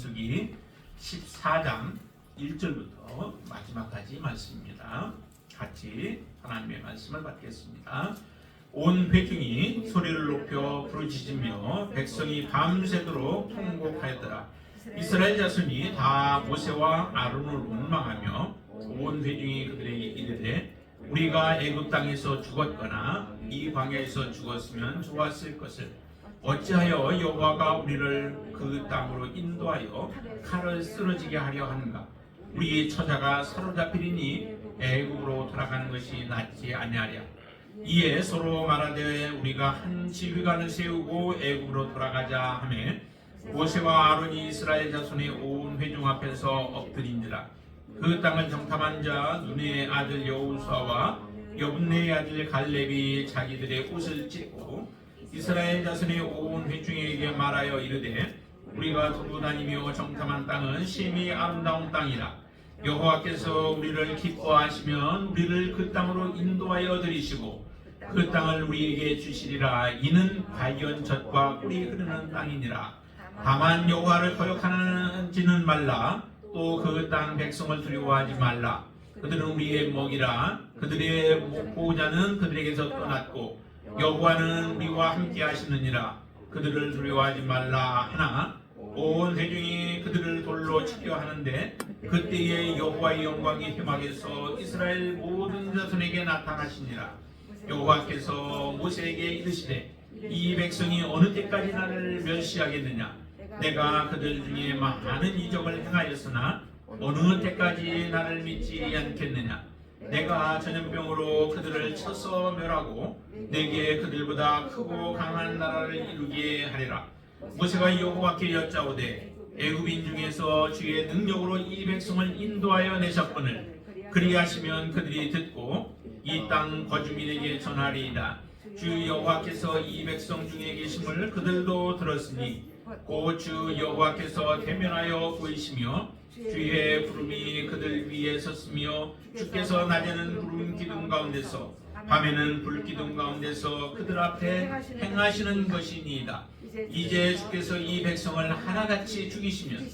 민수기 14장 1절부터 마지막까지 말씀입니다. 같이 하나님의 말씀을 받겠습니다. 온 회중이 소리를 높여 부르짖으며 백성이 밤새도록 통곡하였더라. 이스라엘 자손이 다 모세와 아론을 원망하며 온 회중이 그들에게 이르되 우리가 애굽 땅에서 죽었거나 이 광야에서 죽었으면 좋았을 것을 어찌하여 여호와가 우리를 그 땅으로 인도하여 칼을 쓰러지게 하려 하는가? 우리 처자가 사로잡히리니 애굽으로 돌아가는 것이 낫지 아니하랴. 이에 서로 말하되 우리가 한 지휘관을 세우고 애굽으로 돌아가자 하매 모세와 아론이 이스라엘 자손의 온 회중 앞에서 엎드린지라. 그 땅을 정탐한 자 눈의 아들 여호수아와 여분네의 아들 갈렙이 자기들의 옷을 찢고 이스라엘 자손의 온 회중에게 말하여 이르되 우리가 두루 다니며 정탐한 땅은 심히 아름다운 땅이라. 여호와께서 우리를 기뻐하시면 우리를 그 땅으로 인도하여 들이시고 그 땅을 우리에게 주시리라. 이는 발견 젖과 꿀이 흐르는 땅이니라. 다만 여호와를 거역하지는 말라. 또 그 땅 백성을 두려워하지 말라. 그들은 우리의 먹이라. 그들의 보호자는 그들에게서 떠났고 여호와는 우리와 함께 하시느니라. 그들을 두려워하지 말라 하나 온 회중이 그들을 돌로 치려 하는데 그때에 여호와의 영광이 회막에서 이스라엘 모든 자손에게 나타나시니라. 여호와께서 모세에게 이르시되 이 백성이 어느 때까지 나를 멸시하겠느냐? 내가 그들 중에 많은 이적을 행하였으나 어느 때까지 나를 믿지 않겠느냐? 내가 전염병으로 그들을 쳐서 멸하고 내게 그들보다 크고 강한 나라를 이루게 하리라. 모세가 여호와께 여짜오되 애굽인 중에서 주의 능력으로 이 백성을 인도하여 내셨거늘 그리하시면 그들이 듣고 이 땅 거주민에게 전하리이다. 주 여호와께서 이 백성 중에 계심을 그들도 들었으니 곧 주 여호와께서 대면하여 보이시며 주의 부름이 그들 위에 섰으며 주께서 낮에는 구름 기둥 가운데서 밤에는 불 기둥 가운데서 그들 앞에 행하시는 것이니이다. 이제 주께서 이 백성을 하나같이 죽이시면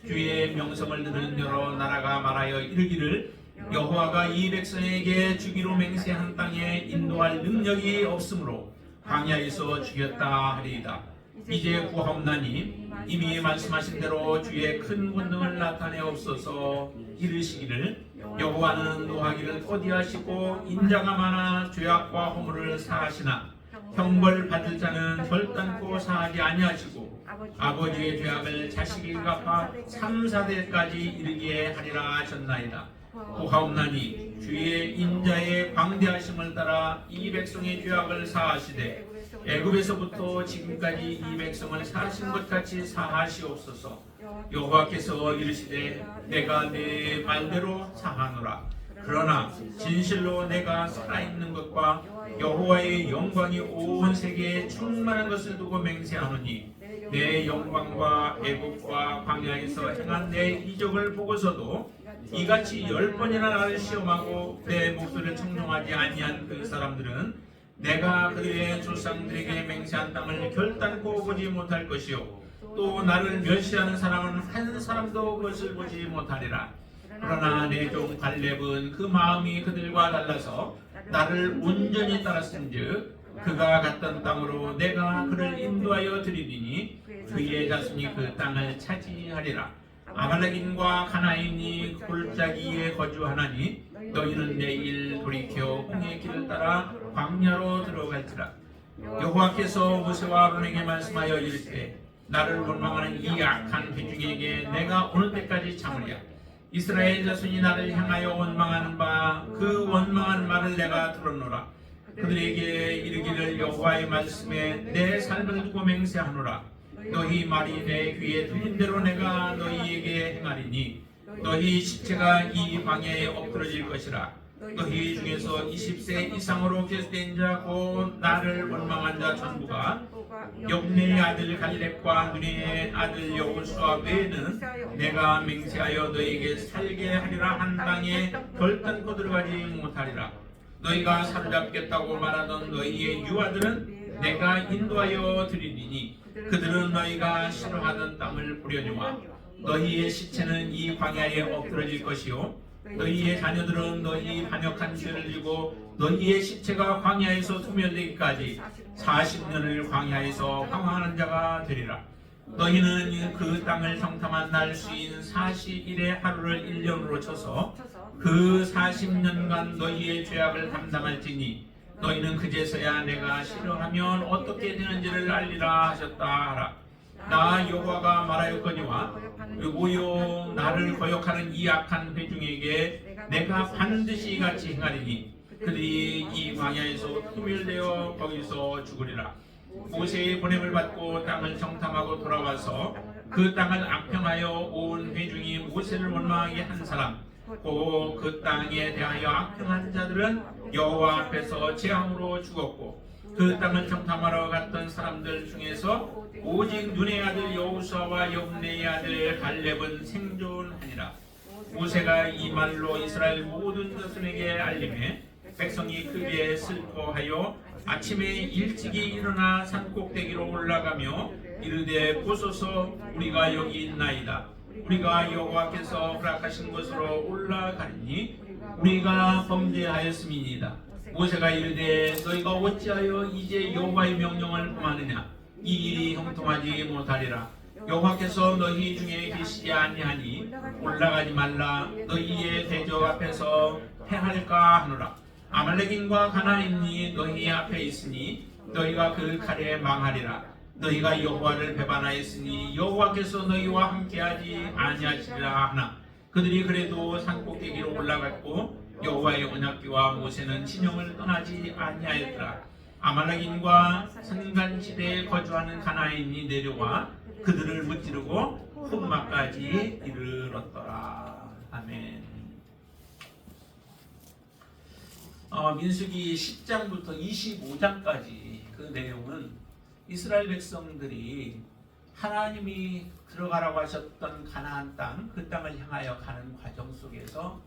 주의 명성을 들은 여러 나라가 말하여 이르기를 여호와가 이 백성에게 주기로 맹세한 땅에 인도할 능력이 없으므로 광야에서 죽였다 하리이다. 이제 구하옵나니 이미 말씀하신 대로 주의 큰 권능을 나타내옵소서. 이르시기를 여호와는 노하기를 더디하시고 인자가 많아 죄악과 허물을 사하시나 형벌 받을 자는 결단코 사하지 아니하시고 아버지의 죄악을 자식이 갚아 3, 4대까지 이르게 하리라 하셨나이다. 구하옵나니 주의 인자의 광대하심을 따라 이 백성의 죄악을 사하시되 애굽에서부터 지금까지 이 백성을 사하신 것 같이 사하시옵소서. 여호와께서 이르시되 내가 내 말대로 사하노라. 그러나 진실로 내가 살아있는 것과 여호와의 영광이 온 세계에 충만한 것을 두고 맹세하노니 내 영광과 애국과 광야에서 행한 내 이적을 보고서도 이같이 10번이나 나를 시험하고 내 목소리를 청종하지 아니한 그 사람들은 내가 그들의 조상들에게 맹세한 땅을 결단코 보지 못할 것이요 또 나를 멸시하는 사람은 한 사람도 그것을 보지 못하리라. 그러나 내 종 갈렙은 그 마음이 그들과 달라서 나를 온전히 따랐은즉 그가 갔던 땅으로 내가 그를 인도하여 드리리니 그의 자손이 그 땅을 차지하리라. 아말렉인과 가나인이 골짜기에 거주하나니 너희는 내일 돌이켜 홍해 길을 따라 광야로 들어갈지라. 여호와께서 모세와 아론에게 말씀하여 이르시되 나를 원망하는 이 악한 회중에게 내가 어느 때까지 참으랴? 이스라엘 자손이 나를 향하여 원망하는 바 그 원망하는 말을 내가 들었노라. 그들에게 이르기를 여호와의 말씀에 내 삶을 두고 맹세하노라. 너희 말이 내 귀에 들린 대로 내가 너희에게 행하리니 너희 시체가 이 광야에 엎드러질 것이라. 너희 중에서 20세 이상으로 계수된 자 곧 나를 원망한 자 전부가 여분네의 아들 갈렙과 눈의 아들 여호수아 외에는 내가 맹세하여 너희에게 살게 하리라 한 땅에 결단코 들어가지 못하리라. 너희가 사로잡겠다고 말하던 너희의 유아들은 내가 인도하여 드리리니 그들은 너희가 싫어하던 땅을 보려니와 너희의 시체는 이 광야에 엎드러질 것이요 너희의 자녀들은 너희 반역한 죄를 지고 너희의 시체가 광야에서 소멸되기까지 40년을 광야에서 황홀하는 자가 되리라. 너희는 그 땅을 정탐한 날 수인 40일의 하루를 1년으로 쳐서 그 40년간 너희의 죄악을 담당할지니 너희는 그제서야 내가 싫어하면 어떻게 되는지를 알리라 하셨다 하라. 나 여호와가 말하였거니와 그리고요 나를 거역하는 이 악한 회중에게 내가 반드시 같이 행하리니 그들이 이 광야에서 소멸되어 거기서 죽으리라. 모세의 보냄을 받고 땅을 정탐하고 돌아와서 그 땅을 악평하여 온 회중이 모세를 원망하게 한 사람 또 그 땅에 대하여 악평한 자들은 여호와 앞에서 재앙으로 죽었고 그 땅을 정탐하러 갔던 사람들 중에서 오직 눈의 아들 여호수아와 엽네의 아들 갈렙은 생존하니라. 모세가 이 말로 이스라엘 모든 자손에게 알림해 백성이 크게 슬퍼하여 아침에 일찍이 일어나 산꼭대기로 올라가며 이르되 보소서 우리가 여기 있나이다. 우리가 여호와께서 허락하신 곳으로 올라가니 우리가 범죄하였음이니이다. 모세가 이르되 너희가 어찌하여 이제 여호와의 명령을 범하느냐. 이 일이 형통하지 못하리라. 여호와께서 너희 중에 계시지 아니하니 올라가지 말라. 너희의 대적 앞에서 패할까 하노라. 아말렉인과 가나안인이 너희 앞에 있으니 너희가 그 칼에 망하리라. 너희가 여호와를 배반하였으니 여호와께서 너희와 함께하지 아니하시리라 하나. 그들이 그래도 산꼭대기로 올라갔고 여호와의 언약궤와 모세는 진영을 떠나지 아니하였더라. 아말렉인과 산간지대에 거주하는 가나안인이 내려와 그들을 무찌르고 흑마까지 이르렀더라. 아멘. 민수기 10장부터 25장까지 그 내용은 이스라엘 백성들이 하나님이 들어가라고 하셨던 가나안 땅, 그 땅을 향하여 가는 과정 속에서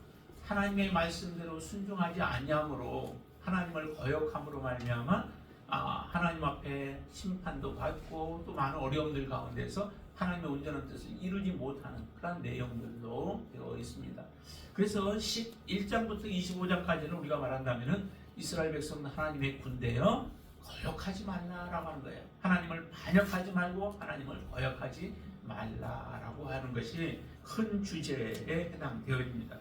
하나님의 말씀대로 순종하지 아니함으로 하나님을 거역함으로 말미암아 하나님 앞에 심판도 받고 또 많은 어려움들 가운데서 하나님의 온전한 뜻을 이루지 못하는 그런 내용들도 되어 있습니다. 그래서 11장부터 25장까지는 우리가 말한다면은 이스라엘 백성은 하나님의 군대여 거역하지 말라라고 하는 거예요. 하나님을 반역하지 말고 하나님을 거역하지 말라라고 하는 것이 큰 주제에 해당되어 있습니다.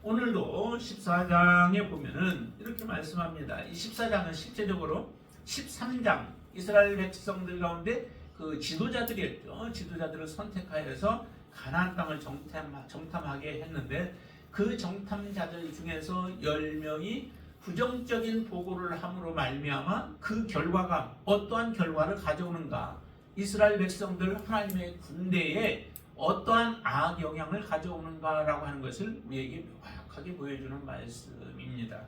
오늘도 14장에 보면은 이렇게 말씀합니다. 이 14장은 실제적으로 13장 이스라엘 백성들 가운데 그 지도자들이었죠. 지도자들을 선택하여서 가나안 땅을 정탐하게 했는데 그 정탐자들 중에서 10명이 부정적인 보고를 함으로 말미암아 그 결과가 어떠한 결과를 가져오는가, 이스라엘 백성들 하나님의 군대에 어떠한 악영향을 가져오는가라고 하는 것을 우리에게 명확하게 보여주는 말씀입니다.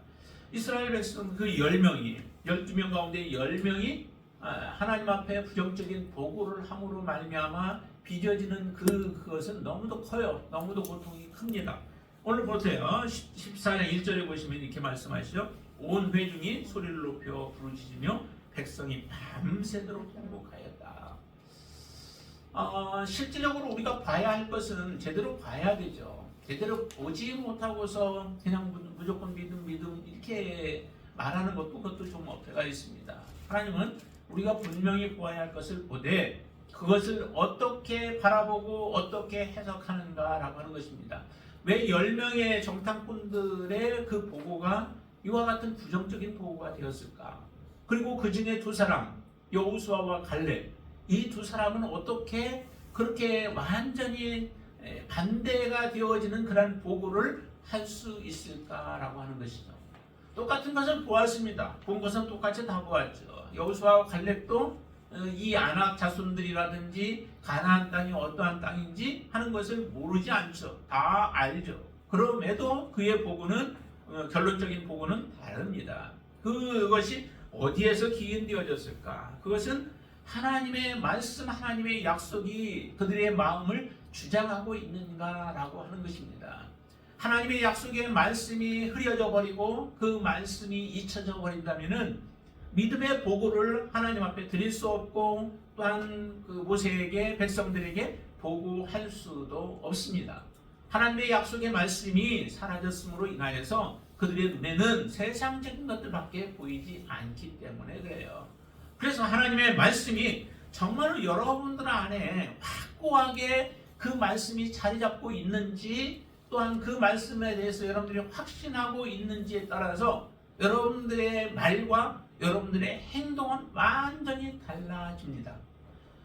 이스라엘 백성 그 10명이 12명 가운데 10명이 하나님 앞에 부정적인 보고를 함으로 말미암아 빚어지는 그것은 너무도 커요. 너무도 고통이 큽니다. 오늘 보세요. 14장 1절에 보시면 이렇게 말씀하시죠. 온 회중이 소리를 높여 부르짖으며 백성이 밤새도록 통곡하였다. 실질적으로 우리가 봐야 할 것은 제대로 봐야 되죠. 제대로 보지 못하고서 그냥 무조건 믿음 이렇게 말하는 것도 그것도 좀 어폐가 있습니다. 하나님은 우리가 분명히 보아야 할 것을 보되 그것을 어떻게 바라보고 어떻게 해석하는가라고 하는 것입니다. 왜 10명의 정탐꾼들의 그 보고가 이와 같은 부정적인 보고가 되었을까? 그리고 그 중에 두 사람, 여호수아와 갈렙, 이 두 사람은 어떻게 그렇게 완전히 반대가 되어지는 그런 보고를 할 수 있을까라고 하는 것이죠. 똑같은 것을 보았습니다. 본 것은 똑같이 다 보았죠. 여호수아와 갈렙도 이 아낙 자손들이라든지 가나안 땅이 어떠한 땅인지 하는 것을 모르지 않죠. 다 알죠. 그럼에도 그의 보고는 결론적인 보고는 다릅니다. 그것이 어디에서 기인되어졌을까? 그것은 하나님의 말씀, 하나님의 약속이 그들의 마음을 주장하고 있는가라고 하는 것입니다. 하나님의 약속의 말씀이 흐려져 버리고 그 말씀이 잊혀져 버린다면은 믿음의 보고를 하나님 앞에 드릴 수 없고 또한 그 모세에게 백성들에게 보고 할 수도 없습니다. 하나님의 약속의 말씀이 사라졌음으로 인하여서 그들의 눈에는 세상적인 것들밖에 보이지 않기 때문에 그래요. 그래서 하나님의 말씀이 정말로 여러분들 안에 확고하게 그 말씀이 자리 잡고 있는지, 또한 그 말씀에 대해서 여러분들이 확신하고 있는지에 따라서 여러분들의 말과 여러분들의 행동은 완전히 달라집니다.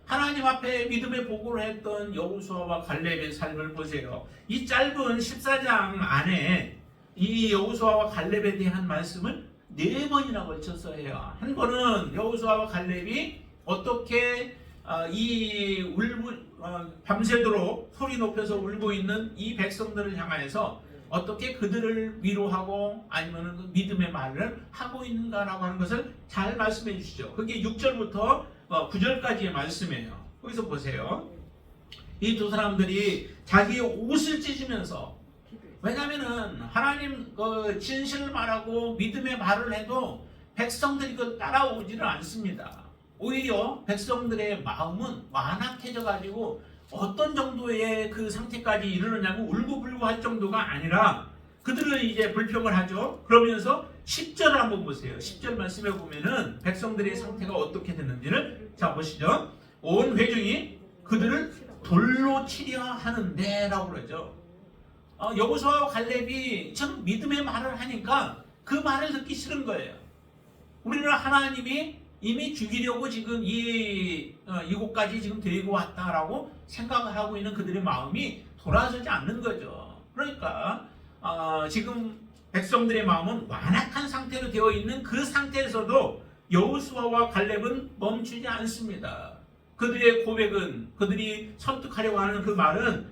하나님 앞에 믿음의 보고를 했던 여호수아와 갈렙의 삶을 보세요. 이 짧은 14장 안에 이 여호수아와 갈렙에 대한 말씀을 4번이나 걸쳐서 해요. 한 번은 여호수아와 갈렙이 어떻게 밤새도록 소리 높여서 울고 있는 이 백성들을 향하여서 어떻게 그들을 위로하고 아니면 그 믿음의 말을 하고 있는가라고 하는 것을 잘 말씀해 주시죠. 그게 6절부터 9절까지의 말씀이에요. 거기서 보세요. 이 두 사람들이 자기의 옷을 찢으면서, 왜냐하면은 하나님 진실을 말하고 믿음의 말을 해도 백성들이 그걸 따라오지를 않습니다. 오히려 백성들의 마음은 완악해져 가지고 어떤 정도의 그 상태까지 이르느냐면 울고불고 할 정도가 아니라 그들은 이제 불평을 하죠. 그러면서 10절을 한번 보세요. 10절 말씀에 보면은 백성들의 상태가 어떻게 됐는지를 자 보시죠. 온 회중이 그들을 돌로 치려 하는데 라고 그러죠. 여호수아와 갈렙이 참 믿음의 말을 하니까 그 말을 듣기 싫은 거예요. 우리는 하나님이 이미 죽이려고 지금 이곳까지 지금 데리고 왔다라고 생각을 하고 있는 그들의 마음이 돌아서지 않는 거죠. 그러니까 지금 백성들의 마음은 완악한 상태로 되어 있는 그 상태에서도 여호수아와 갈렙은 멈추지 않습니다. 그들의 고백은, 그들이 설득하려고 하는 그 말은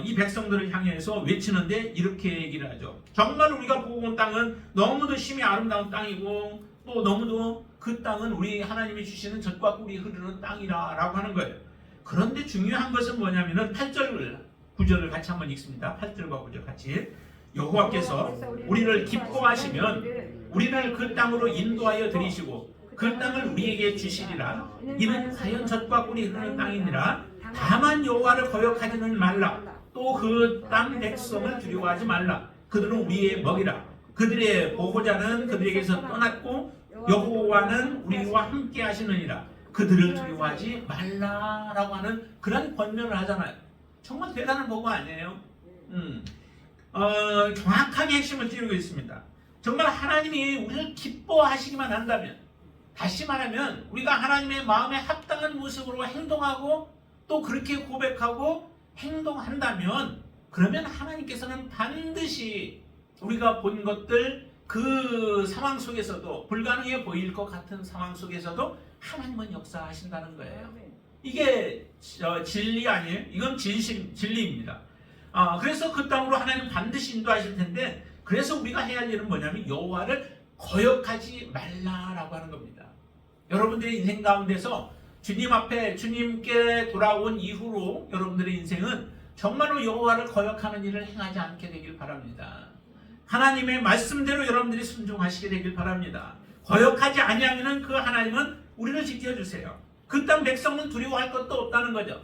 이 백성들을 향해서 외치는데 이렇게 얘기를 하죠. 정말 우리가 보고 온 땅은 너무도 심히 아름다운 땅이고 또 너무도 그 땅은 우리 하나님이 주시는 젖과 꿀이 흐르는 땅이라 라고 하는 거예요. 그런데 중요한 것은 뭐냐면은 8절 9절을 같이 한번 읽습니다. 8절과 9절 같이. 여호와께서 우리를 기뻐하시면 우리를 그 땅으로 인도하여 들이시고 그 땅을 우리에게 주시리라. 이는 과연 젖과 꿀이 흐르는 땅이니라. 다만 여호와를 거역하지는 말라. 또 그 땅 백성을 두려워하지 말라. 그들은 우리의 먹이라. 그들의 보호자는 그들에게서 떠났고 여호와는 우리와 함께 하시느니라. 그들을 두려워하지 말라라고 하는 그런 권면을 하잖아요. 정말 대단한 보고 아니에요? 정확하게 핵심을 찌르고 있습니다. 정말 하나님이 우리를 기뻐하시기만 한다면, 다시 말하면 우리가 하나님의 마음에 합당한 모습으로 행동하고 또 그렇게 고백하고 행동한다면, 그러면 하나님께서는 반드시 우리가 본 것들 그 상황 속에서도, 불가능해 보일 것 같은 상황 속에서도 하나님은 역사하신다는 거예요. 이게 진리 아니에요? 이건 진리입니다. 그래서 그 땅으로 하나님 반드시 인도하실 텐데, 그래서 우리가 해야 할 일은 뭐냐면 여호와를 거역하지 말라라고 하는 겁니다. 여러분들의 인생 가운데서 주님 앞에 주님께 돌아온 이후로 여러분들의 인생은 정말로 여호와를 거역하는 일을 행하지 않게 되길 바랍니다. 하나님의 말씀대로 여러분들이 순종하시게 되길 바랍니다. 거역하지 아니하면 그 하나님은 우리를 지켜주세요. 그 땅 백성은 두려워할 것도 없다는 거죠.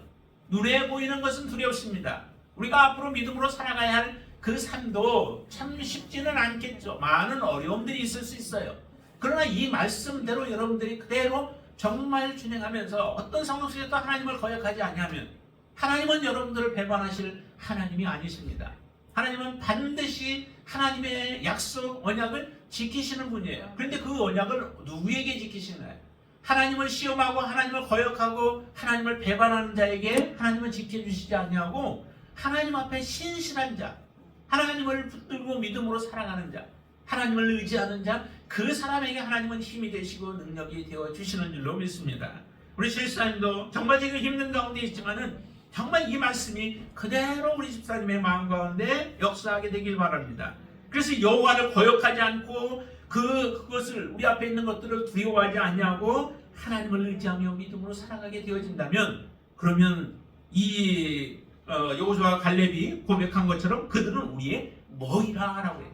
눈에 보이는 것은 두렵습니다. 우리가 앞으로 믿음으로 살아가야 할 그 삶도 참 쉽지는 않겠죠. 많은 어려움들이 있을 수 있어요. 그러나 이 말씀대로 여러분들이 그대로 정말 준행하면서 어떤 상황 속에서 하나님을 거역하지 아니하면 하나님은 여러분들을 배반하실 하나님이 아니십니다. 하나님은 반드시 하나님의 약속, 언약을 지키시는 분이에요. 그런데 그 언약을 누구에게 지키시나요? 하나님을 시험하고 하나님을 거역하고 하나님을 배반하는 자에게 하나님은 지켜주시지 않냐고, 하나님 앞에 신실한 자, 하나님을 붙들고 믿음으로 살아가는 자, 하나님을 의지하는 자, 그 사람에게 하나님은 힘이 되시고 능력이 되어주시는 줄로 믿습니다. 우리 실사님도 정말 지금 힘든 가운데 있지만은 정말 이 말씀이 그대로 우리 집사님의 마음 가운데 역사하게 되길 바랍니다. 그래서 여호와를 거역하지 않고 그것을, 우리 앞에 있는 것들을 두려워하지 않냐고 하나님을 의지하며 믿음으로 살아가게 되어진다면, 그러면 이 여호수아와 갈렙이 고백한 것처럼 그들은 우리의 먹이라라고 해요.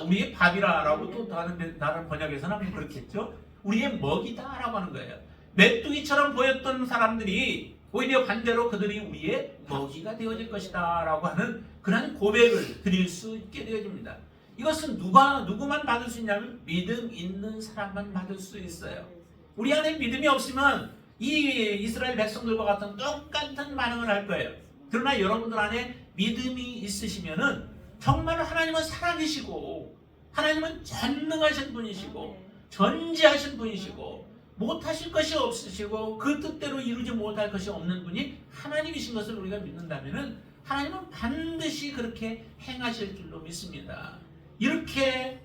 우리의 밥이라라고 또 다른 번역에서는 그렇겠죠. 우리의 먹이다라고 하는 거예요. 메뚜기처럼 보였던 사람들이 오히려 반대로 그들이 우리의 먹이가 되어질 것이다 라고 하는 그런 고백을 드릴 수 있게 되어집니다. 이것은 누구만 받을 수 있냐면 믿음 있는 사람만 받을 수 있어요. 우리 안에 믿음이 없으면 이 이스라엘 백성들과 같은 똑같은 반응을 할 거예요. 그러나 여러분들 안에 믿음이 있으시면은 정말 하나님은 살아계시고 하나님은 전능하신 분이시고 전지하신 분이시고 못하실 것이 없으시고 그 뜻대로 이루지 못할 것이 없는 분이 하나님이신 것을 우리가 믿는다면은 하나님은 반드시 그렇게 행하실 줄로 믿습니다. 이렇게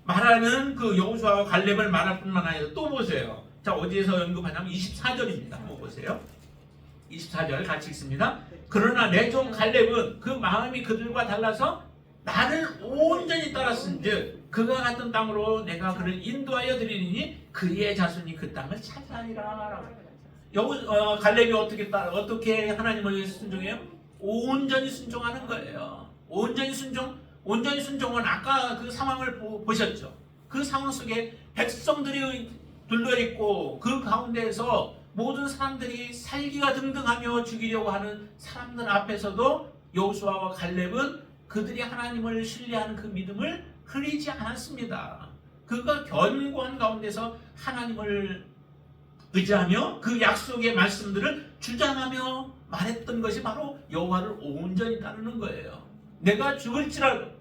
말하는 그 여호수아와 갈렙을 말할 뿐만 아니라 또 보세요. 자, 어디에서 언급하냐면 24절입니다. 한번 보세요. 24절 같이 읽습니다. 그러나 내 종 갈렙은 그 마음이 그들과 달라서 나를 온전히 따랐은즉 그가 갔던 땅으로 내가 그를 인도하여 드리니 그의 자손이 그 땅을 차지하리라. 갈렙이 어떻게 하나님을 순종해요? 온전히 순종하는 거예요. 온전히 순종은 아까 그 상황을 보셨죠. 그 상황 속에 백성들이 둘러있고 그 가운데에서 모든 사람들이 살기가 등등하며 죽이려고 하는 사람들 앞에서도 여호수아와 갈렙은 그들이 하나님을 신뢰하는 그 믿음을 흐리지 않았습니다. 그가 견고한 가운데서 하나님을 의지하며 그 약속의 말씀들을 주장하며 말했던 것이 바로 여호와를 온전히 따르는 거예요. 내가 죽을지라도,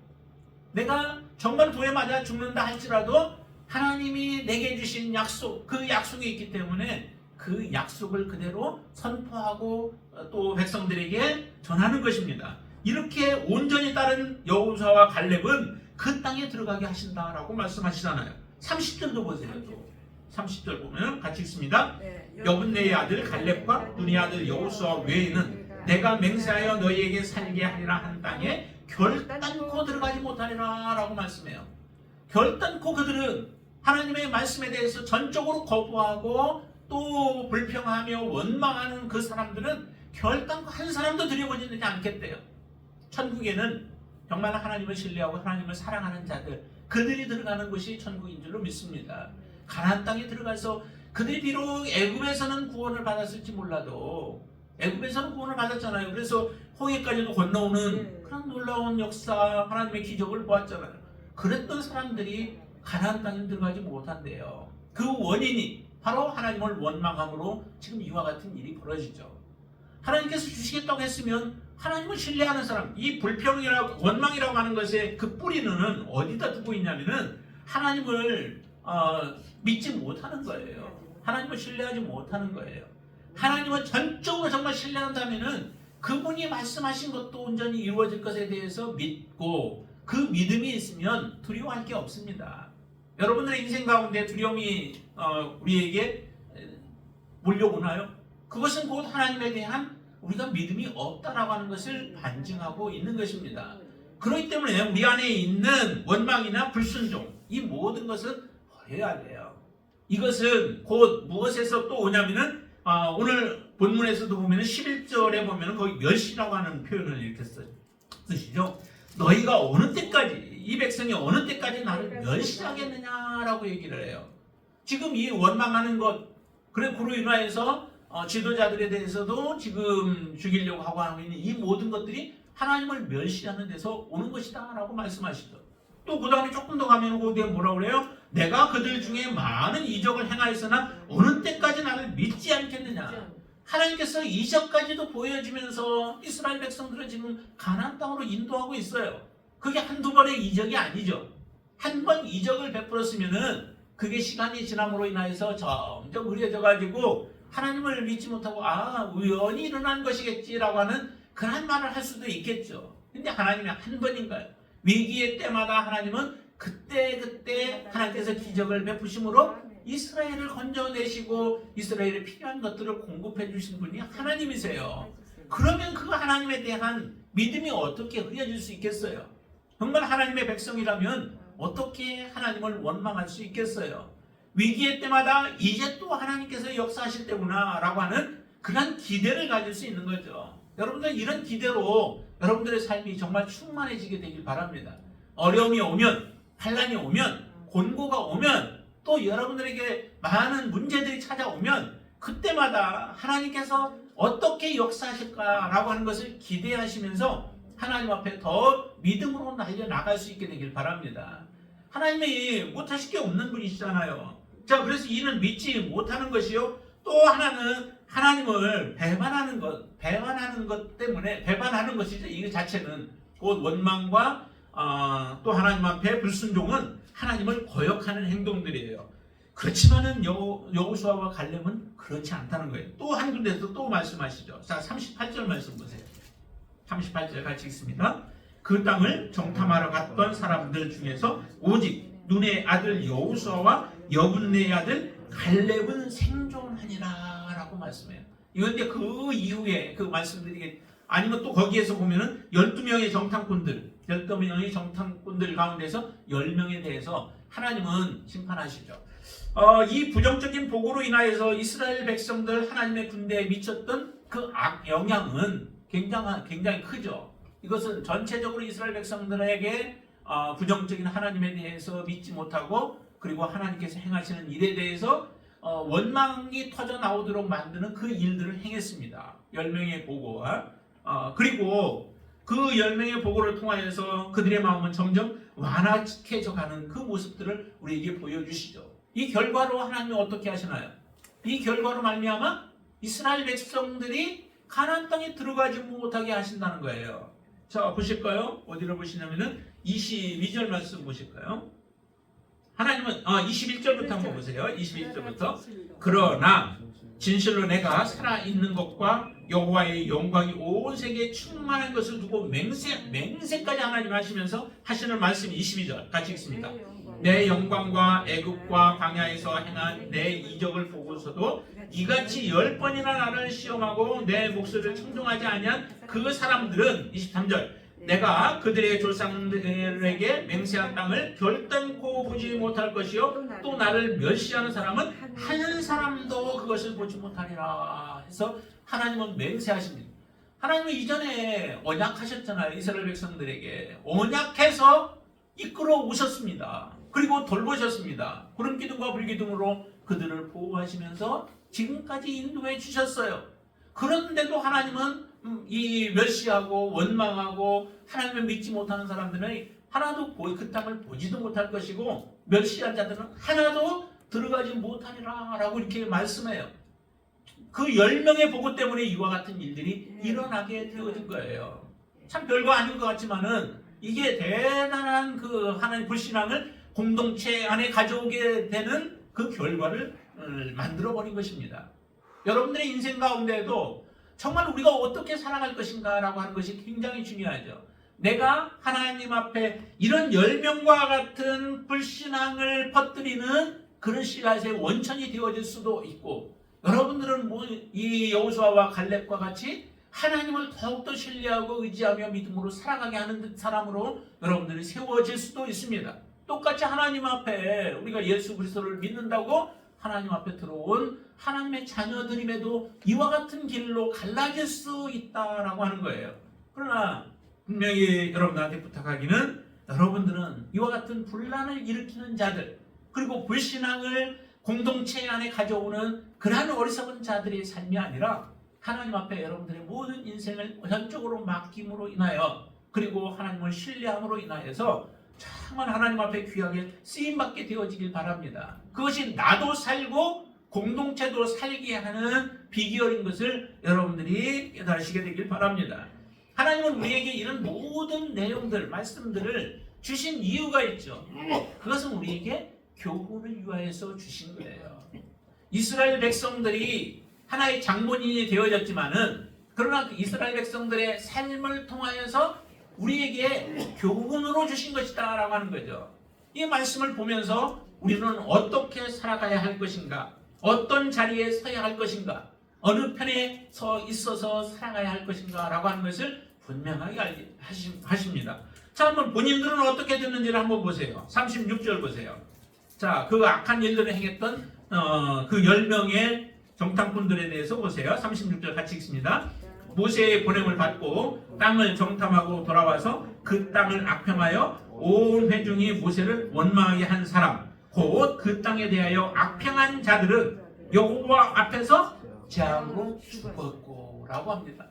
내가 정말 돌에 맞아 죽는다 할지라도 하나님이 내게 주신 약속, 그 약속이 있기 때문에 그 약속을 그대로 선포하고 또 백성들에게 전하는 것입니다. 이렇게 온전히 따른 여호수아와 갈렙은 그 땅에 들어가게 하신다라고 말씀하시잖아요. 30절도 보세요. 또 30절 보면 같이 읽습니다. 여분네의 아들 갈렙과 눈의 아들 여호수아 외에는 내가 맹세하여 너희에게 살게 하리라 한 땅에 결단코 들어가지 못하리라 라고 말씀해요. 결단코 그들은 하나님의 말씀에 대해서 전적으로 거부하고 또 불평하며 원망하는 그 사람들은 결단코 한 사람도 들여보지는 않겠대요. 천국에는 정말 하나님을 신뢰하고 하나님을 사랑하는 자들, 그들이 들어가는 곳이 천국인 줄로 믿습니다. 가나안 땅에 들어가서 그들이 비록 애굽에서는 구원을 받았을지 몰라도 애굽에서는 구원을 받았잖아요. 그래서 홍해까지도 건너오는 그런 놀라운 역사, 하나님의 기적을 보았잖아요. 그랬던 사람들이 가나안 땅에 들어가지 못한대요. 그 원인이 바로 하나님을 원망함으로 지금 이와 같은 일이 벌어지죠. 하나님께서 주시겠다고 했으면 하나님을 신뢰하는 사람, 이 불평이라고 원망이라고 하는 것의 그 뿌리는 어디다 두고 있냐면은 하나님을 믿지 못하는 거예요. 하나님을 신뢰하지 못하는 거예요. 하나님을 전적으로 정말 신뢰한다면은 그분이 말씀하신 것도 온전히 이루어질 것에 대해서 믿고 그 믿음이 있으면 두려워할 게 없습니다. 여러분들의 인생 가운데 두려움이 우리에게 몰려오나요? 그것은 곧 하나님에 대한 우리가 믿음이 없다라고 하는 것을 반증하고 있는 것입니다. 그렇기 때문에 우리 안에 있는 원망이나 불순종, 이 모든 것은 버려야 돼요. 이것은 곧 무엇에서 또 오냐면은 오늘 본문에서도 보면은 11절에 보면은 거기 멸시라고 하는 표현을 이렇게 쓰시죠. 너희가 어느 때까지, 이 백성이 어느 때까지 나를 멸시하겠느냐라고 얘기를 해요. 지금 이 원망하는 것, 그로 인하여서 지도자들에 대해서도 지금 죽이려고 하고 있는 이 모든 것들이 하나님을 멸시하는 데서 오는 것이다 라고 말씀하시죠. 또 그 다음에 조금 더 가면 거기에 뭐라고 그래요? 내가 그들 중에 많은 이적을 행하였으나 어느 때까지 나를 믿지 않겠느냐. 하나님께서 이적까지도 보여주면서 이스라엘 백성들을 지금 가나안 땅으로 인도하고 있어요. 그게 한두 번의 이적이 아니죠. 한 번 이적을 베풀었으면은 그게 시간이 지남으로 인하여서 점점 흐려져 가지고 하나님을 믿지 못하고 우연히 일어난 것이겠지라고 하는 그런 말을 할 수도 있겠죠. 근데 하나님이 한 번인가요? 위기의 때마다 하나님은 그때 하나님께서 기적을 베푸심으로 이스라엘을 건져내시고 이스라엘에 필요한 것들을 공급해 주신 분이 하나님이세요. 그러면 그 하나님에 대한 믿음이 어떻게 흐려질 수 있겠어요? 정말 하나님의 백성이라면 어떻게 하나님을 원망할 수 있겠어요? 위기의 때마다 이제 또 하나님께서 역사하실 때구나 라고 하는 그런 기대를 가질 수 있는 거죠. 여러분들 이런 기대로 여러분들의 삶이 정말 충만해지게 되길 바랍니다. 어려움이 오면, 환난이 오면, 곤고가 오면, 또 여러분들에게 많은 문제들이 찾아오면 그때마다 하나님께서 어떻게 역사하실까라고 하는 것을 기대하시면서 하나님 앞에 더 믿음으로 달려나갈 수 있게 되길 바랍니다. 하나님이 못하실 게 없는 분이시잖아요. 자, 그래서 이는 믿지 못하는 것이요, 또 하나는 하나님을 배반하는 것 때문에, 배반하는 것이죠. 이 자체는 곧 원망과 또 하나님 앞에 불순종은 하나님을 거역하는 행동들이에요. 그렇지만은 여호수아와 갈렙은 그렇지 않다는 거예요. 또 한 군데서 또 말씀하시죠. 자, 38절 말씀 보세요. 38절 같이 읽습니다. 그 땅을 정탐하러 갔던 사람들 중에서 오직 눈의 아들 여호수아와 여분네의 아들 갈렙은 생존하니라 라고 말씀해요. 이건 이제 그 이후에 그 말씀드리게, 아니면 또 거기에서 보면은 12명의 정탐꾼들 가운데서 10명에 대해서 하나님은 심판하시죠. 이 부정적인 복으로 인하여서 이스라엘 백성들 하나님의 군대에 미쳤던 그 악영향은 굉장히 크죠. 이것은 전체적으로 이스라엘 백성들에게 부정적인 하나님에 대해서 믿지 못하고, 그리고 하나님께서 행하시는 일에 대해서 원망이 터져 나오도록 만드는 그 일들을 행했습니다. 10명의 보고와 그리고 그 10명의 보고를 통하여서 그들의 마음은 점점 완악해져 가는 그 모습들을 우리에게 보여주시죠. 이 결과로 하나님이 어떻게 하시나요? 이 결과로 말미암아 이스라엘 백성들이 가나안 땅에 들어가지 못하게 하신다는 거예요. 자, 보실까요? 어디로 보시냐면은 22절 말씀 보실까요? 하나님은 21절부터 한번 보세요. 21절부터 그러나 진실로 내가 살아있는 것과 여호와의 영광이 온 세계에 충만한 것을 두고 맹세까지 하나님 하시면서 하시는 말씀이 22절 같이 읽습니다. 내 영광과 애굽과 광야에서 행한 내 이적을 보고서도 이같이 10번이나 나를 시험하고 내 목소리를 청종하지 아니한 그 사람들은 23절 내가 그들의 조상들에게 맹세한 땅을 결단코 보지 못할 것이요 또 나를 멸시하는 사람은 한 사람도 그것을 보지 못하리라 해서 하나님은 맹세하십니다. 하나님은 이전에 언약하셨잖아요. 이스라엘 백성들에게 언약해서 이끌어 오셨습니다. 그리고 돌보셨습니다. 구름 기둥과 불 기둥으로 그들을 보호하시면서 지금까지 인도해 주셨어요. 그런데도 하나님은 이 멸시하고 원망하고 하나님을 믿지 못하는 사람들은 하나도 그 땅을 보지도 못할 것이고 멸시한 자들은 하나도 들어가지 못하리라 라고 이렇게 말씀해요. 그 10명의 보고 때문에 이와 같은 일들이 일어나게 되어진 거예요. 참 별거 아닌 것 같지만은 이게 대단한 그 하나님 불신앙을 공동체 안에 가져오게 되는 그 결과를 만들어버린 것입니다. 여러분들의 인생 가운데에도 정말 우리가 어떻게 살아갈 것인가 라고 하는 것이 굉장히 중요하죠. 내가 하나님 앞에 이런 10명과 같은 불신앙을 퍼뜨리는 그런 씨앗의 원천이 되어질 수도 있고, 여러분들은 이 여호수아와 갈렙과 같이 하나님을 더욱더 신뢰하고 의지하며 믿음으로 살아가게 하는 사람으로 여러분들이 세워질 수도 있습니다. 똑같이 하나님 앞에 우리가 예수 그리스도를 믿는다고 하나님 앞에 들어온 하나님의 자녀들임에도 이와 같은 길로 갈라질 수 있다라고 하는 거예요. 그러나 분명히 여러분들한테 부탁하기는, 여러분들은 이와 같은 분란을 일으키는 자들, 그리고 불신앙을 공동체 안에 가져오는 그러한 어리석은 자들의 삶이 아니라 하나님 앞에 여러분들의 모든 인생을 전적으로 맡김으로 인하여, 그리고 하나님을 신뢰함으로 인하여서 정말 하나님 앞에 귀하게 쓰임받게 되어지길 바랍니다. 그것이 나도 살고 공동체도 살게 하는 비결인 것을 여러분들이 깨달으시게 되길 바랍니다. 하나님은 우리에게 이런 모든 내용들, 말씀들을 주신 이유가 있죠. 그것은 우리에게 교훈을 위하여서 주신 거예요. 이스라엘 백성들이 하나의 장본인이 되어졌지만은, 그러나 이스라엘 백성들의 삶을 통하여서 우리에게 교훈으로 주신 것이다 라고 하는 거죠. 이 말씀을 보면서 우리는 어떻게 살아가야 할 것인가, 어떤 자리에 서야 할 것인가, 어느 편에 서 있어서 살아가야 할 것인가 라고 하는 것을 분명하게 하십니다. 자, 한번 본인들은 어떻게 됐는지를 한번 보세요. 36절 보세요. 자, 그 악한 일들을 행했던 그 10명의 정탐꾼들에 대해서 보세요. 36절 같이 읽습니다. 모세의 보냄을 받고 땅을 정탐하고 돌아와서 그 땅을 악평하여 온 회중이 모세를 원망하게 한 사람, 곧 그 땅에 대하여 악평한 자들은 여호와 앞에서 재앙으로 죽었고, 라고 합니다.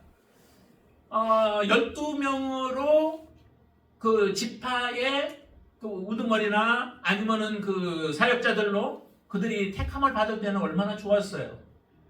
12명으로 그 지파의 그 우두머리나 아니면은 그 사역자들로 그들이 택함을 받을 때는 얼마나 좋았어요.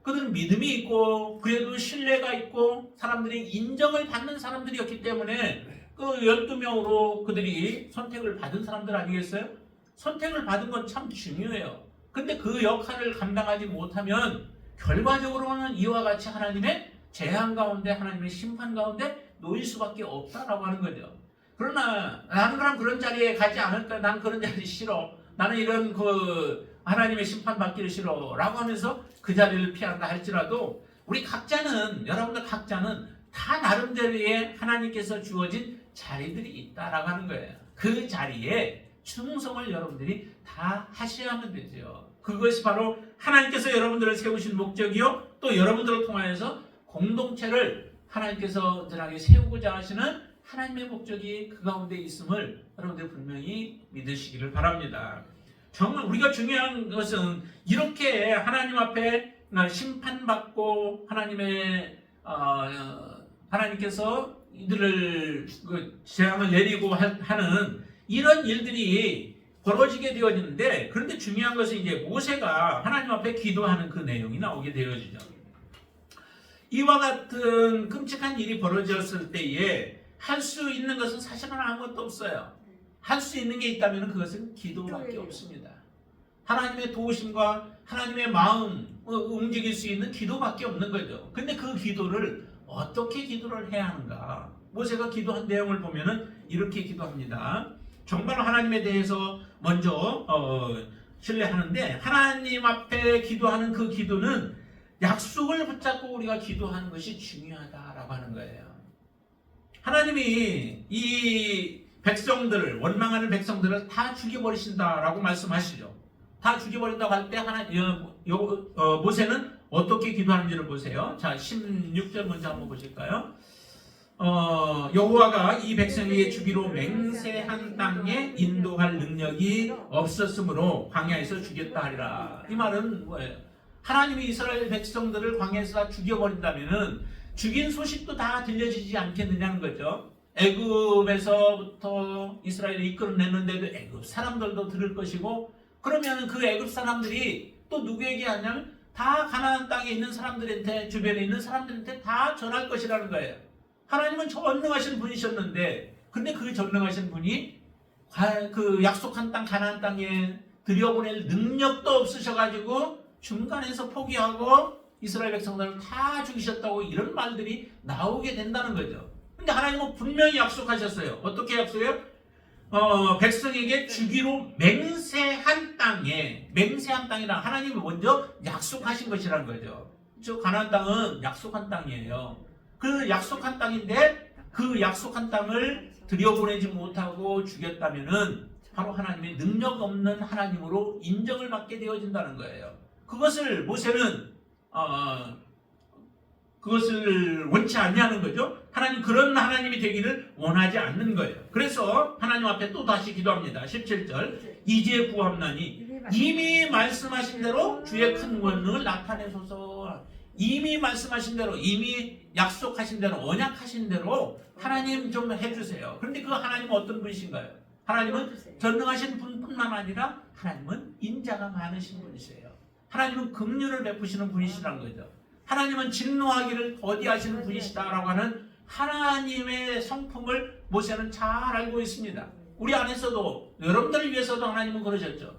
그들은 믿음이 있고 그래도 신뢰가 있고 사람들이 인정을 받는 사람들이었기 때문에 그 12명으로 그들이 선택을 받은 사람들 아니겠어요? 선택을 받은 건 참 중요해요. 근데 그 역할을 감당하지 못하면 결과적으로는 이와 같이 하나님의 재앙 가운데 하나님의 심판 가운데 놓일 수밖에 없다라고 하는 거죠. 그러나 나는 그런 자리에 가지 않을까? 나는 그런 자리 싫어. 나는 이런 그 하나님의 심판 받기를 싫어 라고 하면서 그 자리를 피한다 할지라도 우리 각자는 여러분들 각자는 다 나름대로의 하나님께서 주어진 자리들이 있다라고 하는 거예요. 그 자리에 충성을 여러분들이 다 하셔야 하면 되죠. 그것이 바로 하나님께서 여러분들을 세우신 목적이요 또 여러분들을 통하여서 공동체를 하나님께서 저에게 세우고자 하시는 하나님의 목적이 그 가운데 있음을 여러분들 분명히 믿으시기를 바랍니다. 정말 우리가 중요한 것은 이렇게 하나님 앞에 심판받고 하나님께서 이들을 재앙을 내리고 하는 이런 일들이 벌어지게 되어지는데 그런데 중요한 것은 이제 모세가 하나님 앞에 기도하는 그 내용이 나오게 되어지죠. 이와 같은 끔찍한 일이 벌어졌을 때에 할 수 있는 것은 사실은 아무것도 없어요. 할 수 있는 게 있다면 그것은 기도밖에 없습니다. 하나님의 도우심과 하나님의 마음 움직일 수 있는 기도밖에 없는 거죠. 근데 그 기도를 어떻게 기도를 해야 하는가? 모세가 기도한 내용을 보면은 이렇게 기도합니다. 정말 하나님에 대해서 먼저 신뢰하는데 하나님 앞에 기도하는 그 기도는 약속을 붙잡고 우리가 기도하는 것이 중요하다라고 하는 거예요. 하나님이 이 백성들을 원망하는 백성들을 다 죽여버리신다라고 말씀하시죠. 다 죽여버린다고 할 때 모세는 어떻게 기도하는지를 보세요. 자, 16절 먼저 한번 보실까요? 여호와가 이 백성에게 주기로 맹세한 땅에 인도할 능력이 없었으므로 광야에서 죽였다 하리라. 이 말은 뭐예요? 하나님이 이스라엘 백성들을 광야에서 다 죽여버린다면은 죽인 소식도 다 들려지지 않겠느냐는 거죠. 애굽에서부터 이스라엘을 이끌어냈는데도 애굽 사람들도 들을 것이고 그러면 그 애굽 사람들이 또 누구에게 하냐면 다 가나안 땅에 있는 사람들한테 주변에 있는 사람들한테 다 전할 것이라는 거예요. 하나님은 전능하신 분이셨는데 근데 그 전능하신 분이 그 약속한 땅 가나안 땅에 들여보낼 능력도 없으셔가지고 중간에서 포기하고 이스라엘 백성들을 다 죽이셨다고 이런 말들이 나오게 된다는 거죠. 근데 하나님은 분명히 약속하셨어요. 어떻게 약속해요? 백성에게 주기로 맹세한 땅이라 하나님이 먼저 약속하신 것이라는 거죠. 저 가나안 땅은 약속한 땅이에요. 그 약속한 땅인데 그 약속한 땅을 들여보내지 못하고 죽였다면은 바로 하나님의 능력 없는 하나님으로 인정을 받게 되어진다는 거예요. 그것을 모세는 그것을 원치 않냐는 거죠. 하나님 그런 하나님이 되기를 원하지 않는 거예요. 그래서 하나님 앞에 또 다시 기도합니다. 17절 이제 구함나니 이미 말씀하신 대로 주의 큰 권능을 나타내소서. 이미 말씀하신 대로 이미 약속하신 대로 언약하신 대로 하나님 좀 해주세요. 그런데 그 하나님은 어떤 분이신가요? 하나님은 전능하신 분뿐만 아니라 하나님은 인자가 많으신 분이세요. 하나님은 긍휼을 베푸시는 분이시라는 거죠. 하나님은 진노하기를 더디하시는 분이시다라고 하는 하나님의 성품을 모세는 잘 알고 있습니다. 우리 안에서도 여러분들을 위해서도 하나님은 그러셨죠.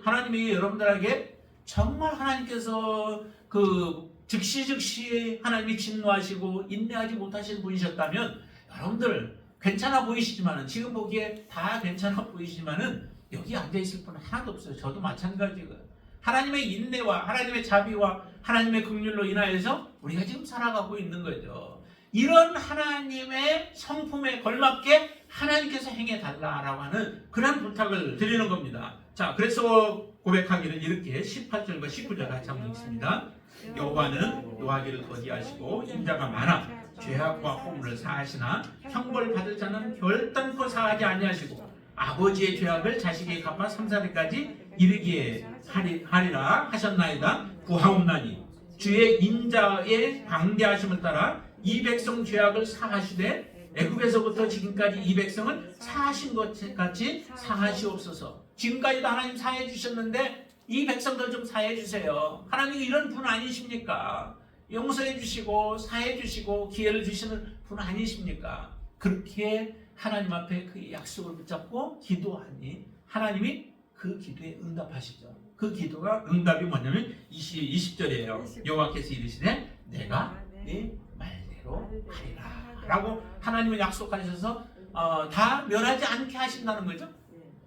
하나님이 여러분들에게 정말 하나님께서 그 즉시 하나님이 진노하시고 인내하지 못하시는 분이셨다면 여러분들 괜찮아 보이시지만은 지금 보기에 다 괜찮아 보이시지만은 여기 앉아 있을 분은 하나도 없어요. 저도 마찬가지고요. 하나님의 인내와 하나님의 자비와 하나님의 긍휼로 인하여서 우리가 지금 살아가고 있는 거죠. 이런 하나님의 성품에 걸맞게 하나님께서 행해달라라고 하는 그런 부탁을 드리는 겁니다. 자, 그래서 고백하기는 이렇게 18절과 19절 같이 한번 읽습니다. 여호와는 노하기를 더디하시고 인자가 많아 죄악과 허물을 사하시나 형벌 받을 자는 결단코 사하지 아니하시고 아버지의 죄악을 자식에게 갚아 3, 4대까지 이르기에 하리라 하셨나이다. 구하옵나니 주의 인자의 방대하심을 따라 이 백성 죄악을 사하시되 애굽에서부터 지금까지 이 백성을 사하신 것 같이 사하시옵소서. 지금까지도 하나님 사해 주셨는데 이 백성들 좀 사해 주세요. 하나님 이런 분 아니십니까? 용서해 주시고 사해 주시고 기회를 주시는 분 아니십니까? 그렇게 하나님 앞에 그 약속을 붙잡고 기도하니 하나님이 그 기도에 응답하시죠. 그 기도가 응답이 뭐냐면 20절이에요. 여호와께서 이르시되 내가 네 말대로 하리라 라고 하나님은 약속하셔서 다 멸하지 않게 하신다는 거죠.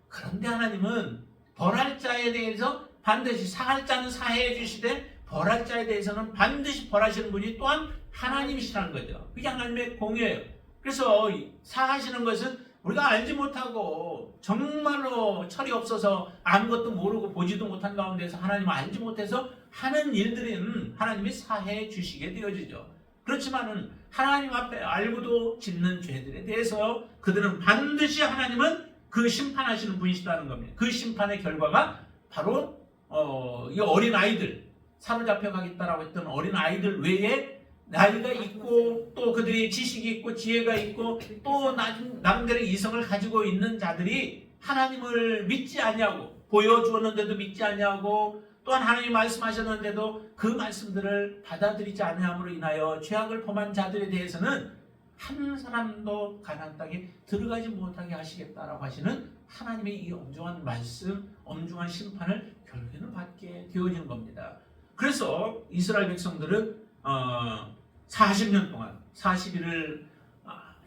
그런데 하나님은 벌할 자에 대해서 반드시 사할 자는 사해 주시되 벌할 자에 대해서는 반드시 벌하시는 분이 또한 하나님이시라는 거죠. 그게 하나님의 공의예요. 그래서 사하시는 것은 우리가 알지 못하고 정말로 철이 없어서 아무것도 모르고 보지도 못한 가운데서 하나님을 알지 못해서 하는 일들은 하나님이 사해 주시게 되어지죠. 그렇지만은 하나님 앞에 알고도 짓는 죄들에 대해서 그들은 반드시 하나님은 그 심판하시는 분이시다는 겁니다. 그 심판의 결과가 바로 이 어린 아이들, 사로잡혀 가겠다라고 했던 어린 아이들 외에 나이가 있고 또 그들이 지식이 있고 지혜가 있고 또 나름대로 이성을 가지고 있는 자들이 하나님을 믿지 아니하고 보여주었는데도 믿지 아니하고 또한 하나님이 말씀하셨는데도 그 말씀들을 받아들이지 아니함으로 인하여 죄악을 범한 자들에 대해서는 한 사람도 가나안 땅에 들어가지 못하게 하시겠다라고 하시는 하나님의 이 엄중한 말씀, 엄중한 심판을 결국에는 받게 되어지는 겁니다. 그래서 이스라엘 백성들은 40년 동안 40일을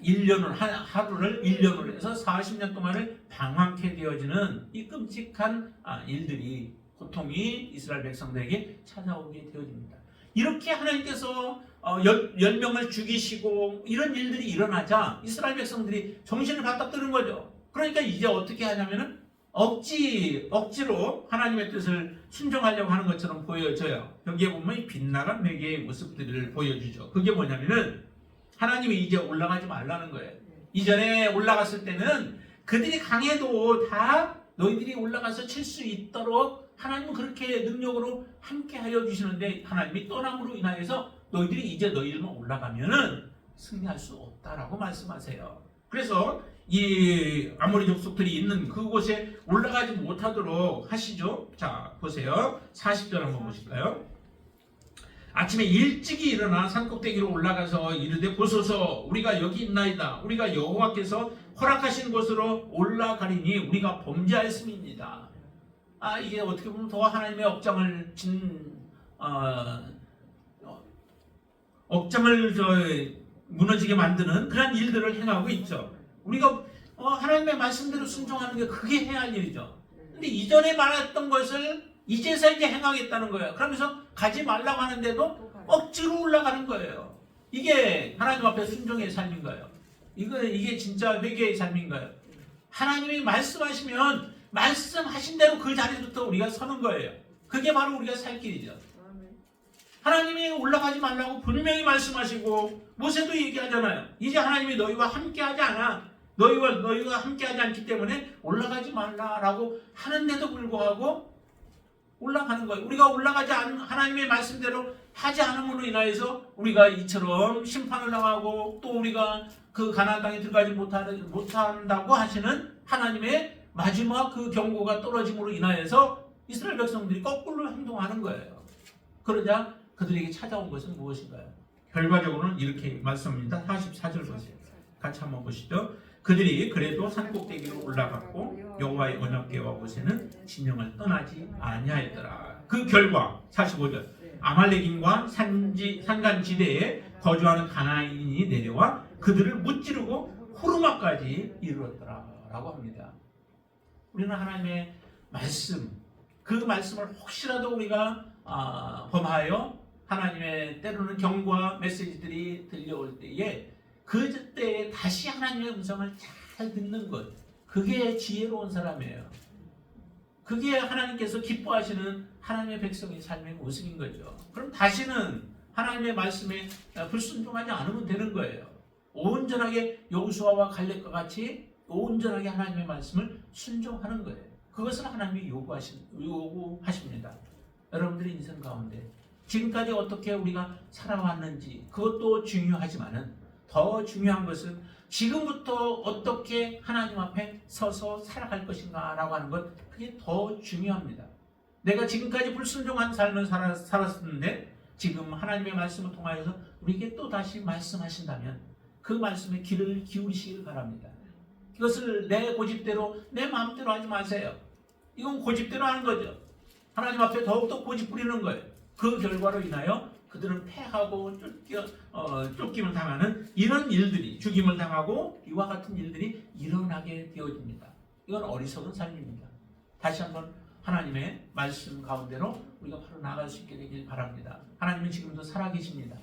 1년을 하루를 1년으로 해서 40년 동안을 방황케 되어지는 이 끔찍한 일들이 고통이 이스라엘 백성들에게 찾아오게 되어집니다. 이렇게 하나님께서 10명을 죽이시고 이런 일들이 일어나자 이스라엘 백성들이 정신을 바짝 드는 거죠. 그러니까 이제 어떻게 하냐면은 억지로 하나님의 뜻을 순종하려고 하는 것처럼 보여져요. 여기에 보면 이 빗나간 회개의 모습들을 보여주죠. 그게 뭐냐면은 하나님이 이제 올라가지 말라는 거예요. 이전에 올라갔을 때는 그들이 강해도 다 너희들이 올라가서 칠 수 있도록 하나님은 그렇게 능력으로 함께 하여 주시는데 하나님이 떠남으로 인하여서 너희들이 이제 너희들만 올라가면은 승리할 수 없다라고 말씀하세요. 그래서 이 아모리 족속들이 있는 그곳에 올라가지 못하도록 하시죠. 자, 보세요. 40절 한번 보실까요? 아침에 일찍이 일어나 산꼭대기로 올라가서 이르되 보소서 우리가 여기 있나이다. 우리가 여호와께서 허락하신 곳으로 올라가리니 우리가 범죄하였음이니이다. 이게 어떻게 보면 더 하나님의 억장을 무너지게 만드는 그런 일들을 행하고 있죠. 우리가 하나님의 말씀대로 순종하는 게 그게 해야 할 일이죠. 근데 이전에 말했던 것을 이제서 이제 행하겠다는 거예요. 그러면서 가지 말라고 하는데도 억지로 올라가는 거예요. 이게 하나님 앞에 순종의 삶인가요? 이게 진짜 회개의 삶인가요? 하나님이 말씀하시면 말씀하신 대로 그 자리부터 우리가 서는 거예요. 그게 바로 우리가 살 길이죠. 하나님이 올라가지 말라고 분명히 말씀하시고 모세도 얘기하잖아요. 이제 하나님이 너희와 함께하지 않아. 너희와 함께하지 않기 때문에 올라가지 말라라고 하는데도 불구하고 올라가는 거예요. 우리가 올라가지 않은 하나님의 말씀대로 하지 않음으로 인하여서 우리가 이처럼 심판을 당하고 또 우리가 그 가나안 땅에 들어가지 못한다고 하시는 하나님의 마지막 그 경고가 떨어짐으로 인하여서 이스라엘 백성들이 거꾸로 행동하는 거예요. 그러자 그들에게 찾아온 것은 무엇인가요? 결과적으로는 이렇게 말씀합니다. 44절 보세요. 같이 한번 보시죠. 그들이 그래도 산꼭대기로 올라갔고 여호와의 언약궤와 모세는 진영을 떠나지 아니하였더라. 그 결과 45절 아말렉인과 산간지대에 거주하는 가나안인이 내려와 그들을 무찌르고 호르마까지 이르렀더라 라고 합니다. 우리는 하나님의 말씀, 그 말씀을 혹시라도 우리가 범하여 하나님의 때로는 경고와 메시지들이 들려올 때에 그때에 다시 하나님의 음성을 잘 듣는 것, 그게 지혜로운 사람이에요. 그게 하나님께서 기뻐하시는 하나님의 백성의 삶의 모습인 거죠. 그럼 다시는 하나님의 말씀에 불순종하지 않으면 되는 거예요. 온전하게 여호수아와 갈렙과 같이 온전하게 하나님의 말씀을 순종하는 거예요. 그것을 하나님이 요구하십니다. 여러분들의 인생 가운데 지금까지 어떻게 우리가 살아왔는지 그것도 중요하지만은 더 중요한 것은 지금부터 어떻게 하나님 앞에 서서 살아갈 것인가 라고 하는 것, 그게 더 중요합니다. 내가 지금까지 불순종한 삶을 살았었는데 지금 하나님의 말씀을 통하여서 우리에게 또 다시 말씀하신다면 그 말씀에 귀를 기울이시길 바랍니다. 이것을 내 고집대로 내 마음대로 하지 마세요. 이건 고집대로 하는 거죠. 하나님 앞에 더욱더 고집 부리는 거예요. 그 결과로 인하여 그들은 패하고 쫓김을 당하는 이런 일들이, 죽임을 당하고 이와 같은 일들이 일어나게 되어집니다. 이건 어리석은 삶입니다. 다시 한번 하나님의 말씀 가운데로 우리가 바로 나아갈 수 있게 되길 바랍니다. 하나님은 지금도 살아계십니다.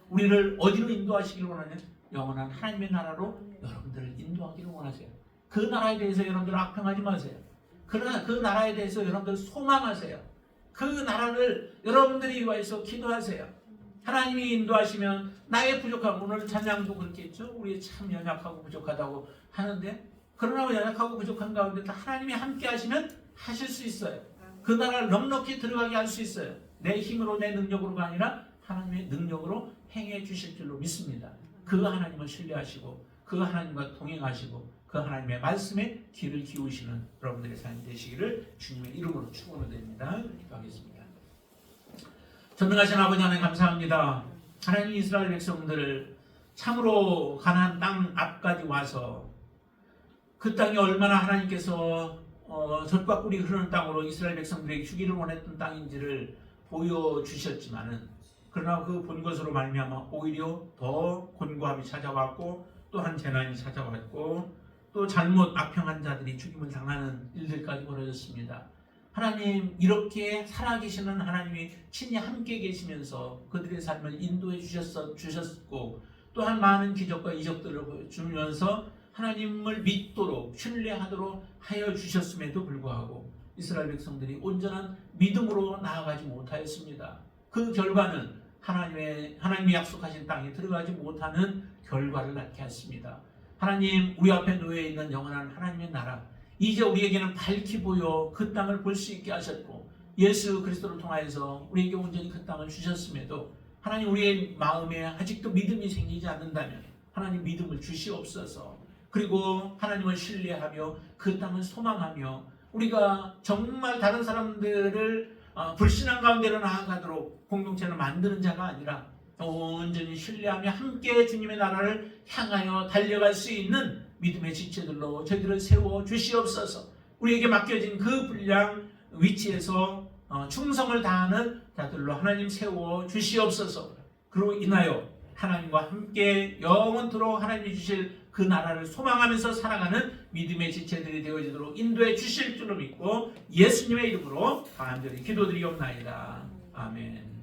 우리를 어디로 인도하시길 원하냐? 영원한 하나님의 나라로 여러분들을 인도하기를 원하세요. 그 나라에 대해서 여러분들 악평하지 마세요. 그러나 그 나라에 대해서 여러분들 소망하세요. 그 나라를 여러분들이 위해서 기도하세요. 하나님이 인도하시면 나의 부족함, 오늘 찬양도 그렇게 했죠. 우리 참 연약하고 부족하다고 하는데, 그러나 연약하고 부족한 가운데 하나님이 함께 하시면 하실 수 있어요. 그 나라를 넉넉히 들어가게 할 수 있어요. 내 힘으로 내 능력으로가 아니라 하나님의 능력으로 행해 주실 줄로 믿습니다. 그 하나님을 신뢰하시고 그 하나님과 동행하시고 그 하나님의 말씀에 귀를 기울이시는 여러분들의 삶이 되시기를 주님의 이름으로 축원드립니다. 기도하겠습니다. 전능하신 아버지 하나님 감사합니다. 하나님 이스라엘 백성들을 참으로 가나안 땅 앞까지 와서 그 땅이 얼마나 하나님께서 젖과 꿀이 흐르는 땅으로 이스라엘 백성들에게 주기를 원했던 땅인지를 보여주셨지만은, 그러나 그 본 것으로 말미암아 오히려 더 곤고함이 찾아왔고 또한 재난이 찾아왔고 또 잘못 악평한 자들이 죽임을 당하는 일들까지 벌어졌습니다. 하나님, 이렇게 살아계시는 하나님이 친히 함께 계시면서 그들의 삶을 인도해 주셨고 또한 많은 기적과 이적들을 보여주면서 하나님을 믿도록 신뢰하도록 하여 주셨음에도 불구하고 이스라엘 백성들이 온전한 믿음으로 나아가지 못하였습니다. 그 결과는 하나님이 약속하신 땅에 들어가지 못하는 결과를 낳게 했습니다. 하나님, 우리 앞에 놓여 있는 영원한 하나님의 나라, 이제 우리에게는 밝히 보여 그 땅을 볼 수 있게 하셨고 예수 그리스도를 통하여서 우리에게 온전히 그 땅을 주셨음에도 하나님, 우리의 마음에 아직도 믿음이 생기지 않는다면 하나님 믿음을 주시옵소서. 그리고 하나님을 신뢰하며 그 땅을 소망하며 우리가 정말 다른 사람들을 불신앙 가운데로 나아가도록 공동체를 만드는 자가 아니라 온전히 신뢰하며 함께 주님의 나라를 향하여 달려갈 수 있는 믿음의 지체들로 저희들을 세워 주시옵소서. 우리에게 맡겨진 그 분량 위치에서 충성을 다하는 자들로 하나님 세워 주시옵소서. 그로 인하여 하나님과 함께 영원토록 하나님이 주실 그 나라를 소망하면서 살아가는 믿음의 지체들이 되어지도록 인도해 주실 줄로 믿고 예수님의 이름으로 간절히 기도드리옵나이다. 아멘.